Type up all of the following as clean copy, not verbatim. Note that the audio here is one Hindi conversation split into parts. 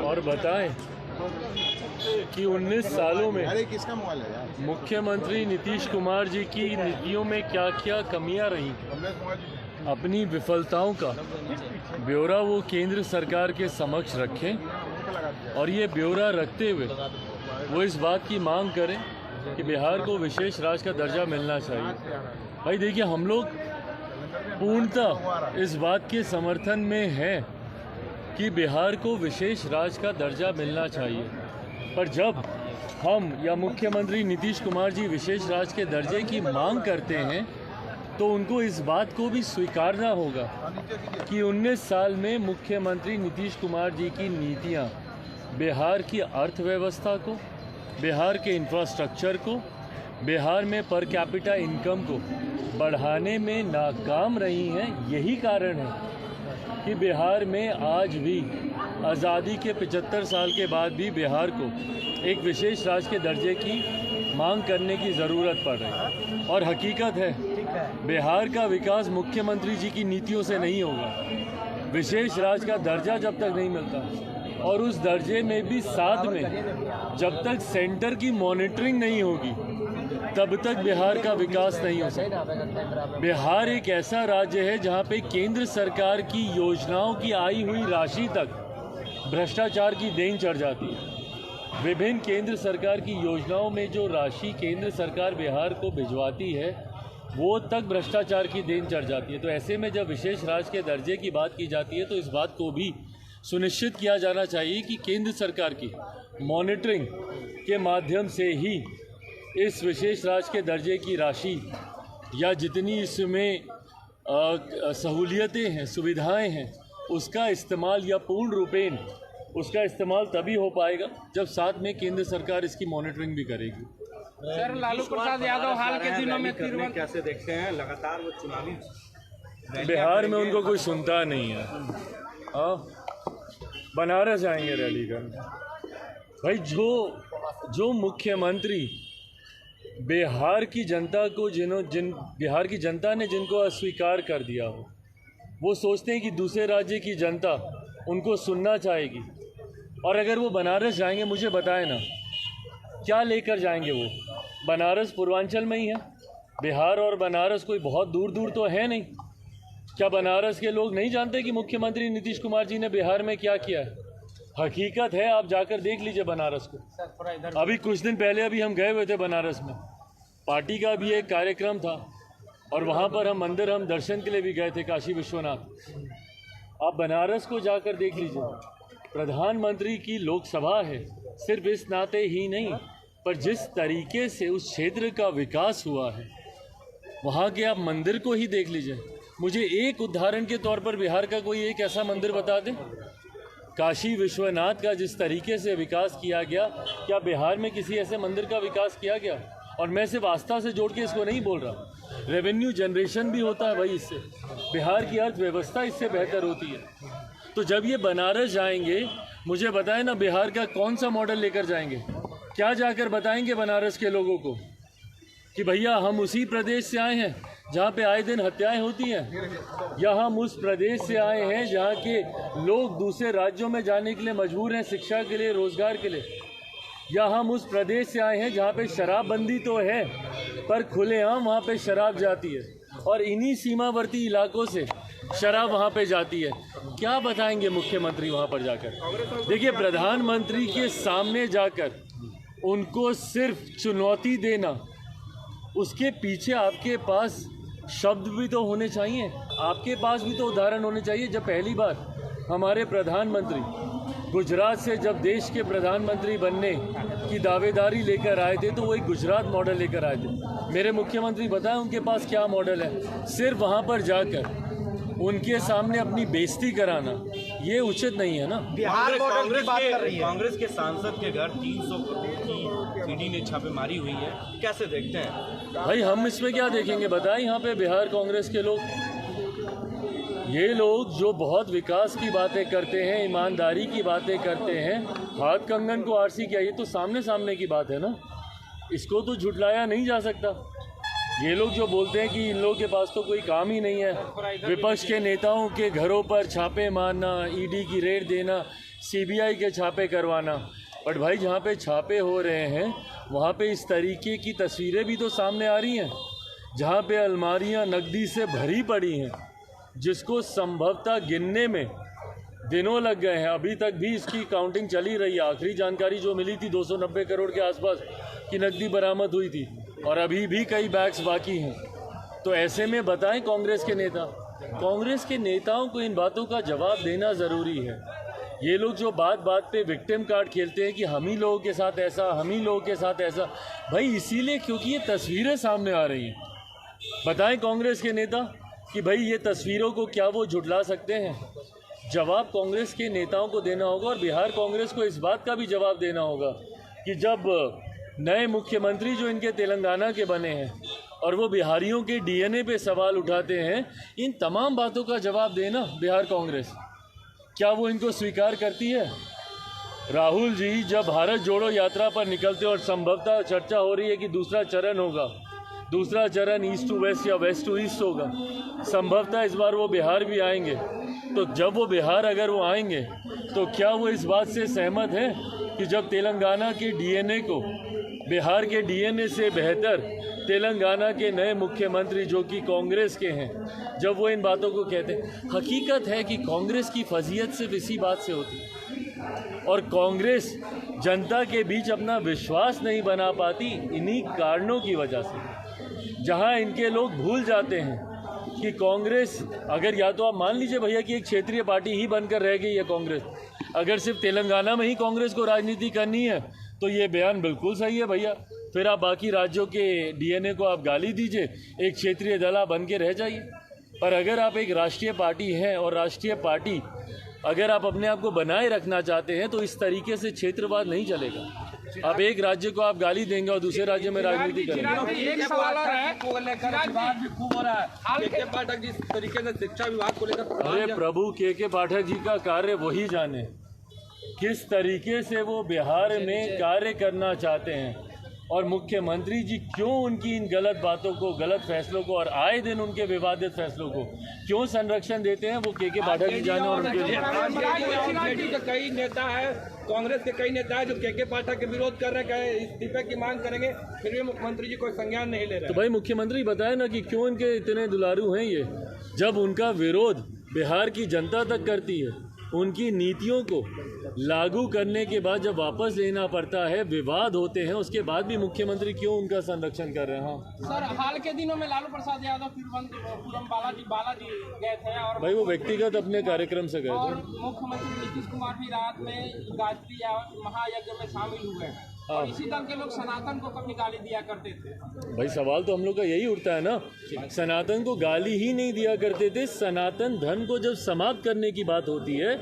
और बताएं कि 19 सालों में किसका मोबाइल है यार? मुख्यमंत्री नीतीश कुमार जी की नीतियों में क्या क्या कमियां रही, अपनी विफलताओं का ब्यौरा वो केंद्र सरकार के समक्ष रखें और ये ब्यौरा रखते हुए वो इस बात की मांग करें कि बिहार को विशेष राज्य का दर्जा मिलना चाहिए। भाई देखिए, हम लोग पूर्णतः इस बात के समर्थन में हैं कि बिहार को विशेष राज्य का दर्जा मिलना चाहिए, पर जब हम या मुख्यमंत्री नीतीश कुमार जी विशेष राज्य के दर्जे की मांग करते हैं तो उनको इस बात को भी स्वीकारना होगा कि 19 साल में मुख्यमंत्री नीतीश कुमार जी की नीतियां बिहार की अर्थव्यवस्था को, बिहार के इंफ्रास्ट्रक्चर को, बिहार में पर कैपिटा इनकम को बढ़ाने में नाकाम रही हैं। यही कारण है कि बिहार में आज भी आज़ादी के 75 साल के बाद भी बिहार को एक विशेष राज्य के दर्जे की मांग करने की ज़रूरत पड़ रही है। और हकीकत है, बिहार का विकास मुख्यमंत्री जी की नीतियों से नहीं होगा। विशेष राज्य का दर्जा जब तक नहीं मिलता और उस दर्जे में भी साथ में जब तक सेंटर की मॉनिटरिंग नहीं होगी तब तक बिहार का विकास नहीं हो सकता। बिहार एक ऐसा राज्य है जहां पे केंद्र सरकार की योजनाओं की आई हुई राशि तक भ्रष्टाचार की देन चढ़ जाती है। विभिन्न केंद्र सरकार की योजनाओं में जो राशि केंद्र सरकार बिहार को भिजवाती है वो तक भ्रष्टाचार की देन चढ़ जाती है। तो ऐसे में जब विशेष राज्य के दर्जे की बात की जाती है तो इस बात को भी सुनिश्चित किया जाना चाहिए कि केंद्र सरकार की मॉनिटरिंग के माध्यम से ही इस विशेष राज्य के दर्जे की राशि या जितनी इसमें सहूलियतें हैं, सुविधाएं हैं, उसका इस्तेमाल या पूर्ण रूपेण उसका इस्तेमाल तभी हो पाएगा जब साथ में केंद्र सरकार इसकी मॉनिटरिंग भी करेगी। सर, लालू प्रसाद यादव हाल के दिनों में कैसे देखते हैं? लगातार वो चुनावी बिहार में उनको कोई सुनता नहीं है। बनारस आएंगे रैली करने। भाई जो मुख्यमंत्री बिहार की जनता को बिहार की जनता ने जिनको अस्वीकार कर दिया हो, वो सोचते हैं कि दूसरे राज्य की जनता उनको सुनना चाहेगी। और अगर वो बनारस जाएंगे, मुझे बताए ना क्या लेकर जाएंगे वो? बनारस पूर्वांचल में ही है। बिहार और बनारस कोई बहुत दूर दूर तो है नहीं। क्या बनारस के लोग नहीं जानते कि मुख्यमंत्री नीतीश कुमार जी ने बिहार में क्या किया है? हकीकत है, आप जाकर देख लीजिए बनारस को। अभी कुछ दिन पहले हम गए हुए थे बनारस में, पार्टी का भी एक कार्यक्रम था और वहाँ पर हम दर्शन के लिए भी गए थे, काशी विश्वनाथ। आप बनारस को जाकर देख लीजिए। प्रधानमंत्री की लोकसभा है, सिर्फ इस नाते ही नहीं पर जिस तरीके से उस क्षेत्र का विकास हुआ है, वहाँ के आप मंदिर को ही देख लीजिए। मुझे एक उदाहरण के तौर पर बिहार का कोई एक ऐसा मंदिर बता दें। काशी विश्वनाथ का जिस तरीके से विकास किया गया, क्या बिहार में किसी ऐसे मंदिर का विकास किया गया? और मैं सिर्फ आस्था से जोड़ के इसको नहीं बोल रहा, रेवेन्यू जनरेशन भी होता है भाई इससे। बिहार की अर्थव्यवस्था इससे बेहतर होती है। तो जब ये बनारस जाएंगे, मुझे बताएं ना बिहार का कौन सा मॉडल लेकर जाएंगे? क्या जाकर बताएंगे बनारस के लोगों को कि भैया हम उसी प्रदेश से आए हैं जहाँ पे आए दिन हत्याएं होती हैं, या हम उस प्रदेश से आए हैं जहाँ के लोग दूसरे राज्यों में जाने के लिए मजबूर हैं शिक्षा के लिए, रोजगार के लिए, या हम उस प्रदेश से आए हैं जहाँ पे शराबबंदी तो है पर खुलेआम वहाँ पे शराब जाती है और इन्हीं सीमावर्ती इलाकों से शराब वहाँ पे जाती है। क्या बताएंगे मुख्यमंत्री वहाँ पर जाकर? देखिए, प्रधानमंत्री के सामने जाकर उनको सिर्फ चुनौती देना, उसके पीछे आपके पास शब्द भी तो होने चाहिए, आपके पास भी तो उदाहरण होने चाहिए। जब पहली बार हमारे प्रधानमंत्री गुजरात से जब देश के प्रधानमंत्री बनने की दावेदारी लेकर आए थे तो वो एक गुजरात मॉडल लेकर आए थे। मेरे मुख्यमंत्री बताएं उनके पास क्या मॉडल है? सिर्फ वहाँ पर जाकर उनके सामने अपनी बेइज्जती कराना ये उचित नहीं है ना। बिहार कांग्रेस के सांसद के घर 300 करोड़ की ईडी ने छापेमारी हुई है, कैसे देखते हैं? भाई हम इसमें क्या देखेंगे? बताएं यहाँ पे बिहार कांग्रेस के लोग, ये लोग जो बहुत विकास की बातें करते हैं, ईमानदारी की बातें करते हैं, हाथ कंगन को आरसी किया, ये तो सामने सामने की बात है ना, इसको तो झुटलाया नहीं जा सकता। ये लोग जो बोलते हैं कि इन लोगों के पास तो कोई काम ही नहीं है, विपक्ष के नेताओं के घरों पर छापे मारना, ईडी की रेड देना, सीबीआई के छापे करवाना। बट भाई जहाँ पे छापे हो रहे हैं वहाँ पे इस तरीके की तस्वीरें भी तो सामने आ रही हैं, जहाँ पे अलमारियाँ नकदी से भरी पड़ी हैं, जिसको संभवतः गिनने में दिनों लग गए हैं। अभी तक भी इसकी काउंटिंग चली रही है। आखिरी जानकारी जो मिली थी 290 करोड़ के आसपास की नकदी बरामद हुई थी और अभी भी कई बैग्स बाकी हैं। तो ऐसे में बताएं कांग्रेस के नेताओं को इन बातों का जवाब देना ज़रूरी है। ये लोग जो बात बात पे विक्टिम कार्ड खेलते हैं कि हम ही लोगों के साथ ऐसा, हम ही लोगों के साथ ऐसा, भाई इसीलिए क्योंकि ये तस्वीरें सामने आ रही हैं। बताएं कांग्रेस के नेता कि भाई ये तस्वीरों को क्या वो झुठला सकते हैं? जवाब कांग्रेस के नेताओं को देना होगा और बिहार कांग्रेस को इस बात का भी जवाब देना होगा कि जब नए मुख्यमंत्री जो इनके तेलंगाना के बने हैं और वो बिहारियों के डीएनए पे सवाल उठाते हैं, इन तमाम बातों का जवाब देना बिहार कांग्रेस, क्या वो इनको स्वीकार करती है? राहुल जी जब भारत जोड़ो यात्रा पर निकलते और संभवतः चर्चा हो रही है कि दूसरा चरण होगा, दूसरा चरण ईस्ट टू वेस्ट या वेस्ट टू ईस्ट होगा, संभवतः इस बार वो बिहार भी आएंगे। तो जब वो बिहार अगर वो आएंगे तो क्या वो इस बात से सहमत हैं कि जब तेलंगाना के डीएनए को बिहार के डीएनए से बेहतर तेलंगाना के नए मुख्यमंत्री जो कि कांग्रेस के हैं, जब वो इन बातों को कहते हैं? हकीकत है कि कांग्रेस की फजीयत सिर्फ इसी बात से होती है और कांग्रेस जनता के बीच अपना विश्वास नहीं बना पाती इन्हीं कारणों की वजह से, जहां इनके लोग भूल जाते हैं कि कांग्रेस, अगर या तो आप मान लीजिए भैया कि एक क्षेत्रीय पार्टी ही बनकर रह गई है कांग्रेस, अगर सिर्फ तेलंगाना में ही कांग्रेस को राजनीति करनी है तो ये बयान बिल्कुल सही है भैया। फिर आप बाकी राज्यों के डीएनए को आप गाली दीजिए, एक क्षेत्रीय दल बन के रह जाइए। पर अगर आप एक राष्ट्रीय पार्टी हैं और राष्ट्रीय पार्टी अगर आप अपने आप को बनाए रखना चाहते हैं तो इस तरीके से क्षेत्रवाद नहीं चलेगा। अब एक राज्य को आप गाली देंगे और दूसरे राज्य में राजनीति करेंगे। एक सवाल और है, खूब हो रहा है के पाठक जिस तरीके से शिक्षा विभाग को लेकर, अरे प्रभु के पाठक जी का कार्य वही जाने किस तरीके से वो बिहार में कार्य करना चाहते हैं और मुख्यमंत्री जी क्यों उनकी इन गलत बातों को, गलत फैसलों को और आए दिन उनके विवादित फैसलों को क्यों संरक्षण देते हैं, वो के पाठक जी जाने। और उनके लिए कई नेता है, कांग्रेस के कई नेता है जो के पाठक के विरोध कर रहे हैं, इस्तीफे की मांग करेंगे, फिर भी मुख्यमंत्री जी कोई संज्ञान नहीं ले रहे। तो भाई मुख्यमंत्री बताए ना कि क्यों इनके इतने दुलारू हैं ये, जब उनका विरोध बिहार की जनता तक करती है, उनकी नीतियों को लागू करने के बाद जब वापस लेना पड़ता है, विवाद होते हैं, उसके बाद भी मुख्यमंत्री क्यों उनका संरक्षण कर रहे हैं? हाँ सर, हाल के दिनों में लालू प्रसाद यादव तिरुवनंतपुरम बालाजी गए थे और भाई वो व्यक्तिगत अपने कार्यक्रम से गए और थे। मुख्यमंत्री नीतीश कुमार भी रात में गायत्री महायज्ञ में शामिल हुए हैं और इसी दल के लोग सनातन को कभी गाली दिया करते थे। भाई सवाल तो हम लोग का यही उठता है ना, सनातन को गाली ही नहीं दिया करते थे। सनातन धर्म को जब समाप्त करने की बात होती है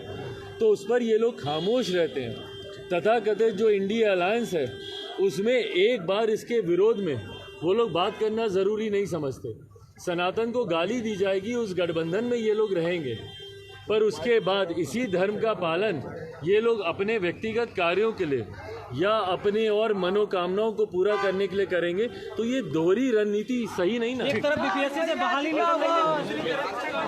तो उस पर ये लोग खामोश रहते हैं। तथाकथित जो इंडिया अलायंस है उसमें एक बार इसके विरोध में वो लोग बात करना ज़रूरी नहीं समझते। सनातन को गाली दी जाएगी, उस गठबंधन में ये लोग रहेंगे, पर उसके बाद इसी धर्म का पालन ये लोग अपने व्यक्तिगत कार्यों के लिए या अपने और मनोकामनाओं को पूरा करने के लिए करेंगे। तो ये दोहरी रणनीति सही नहीं ना। एक तरफ बीपीएससी से बहाली ना हुआ।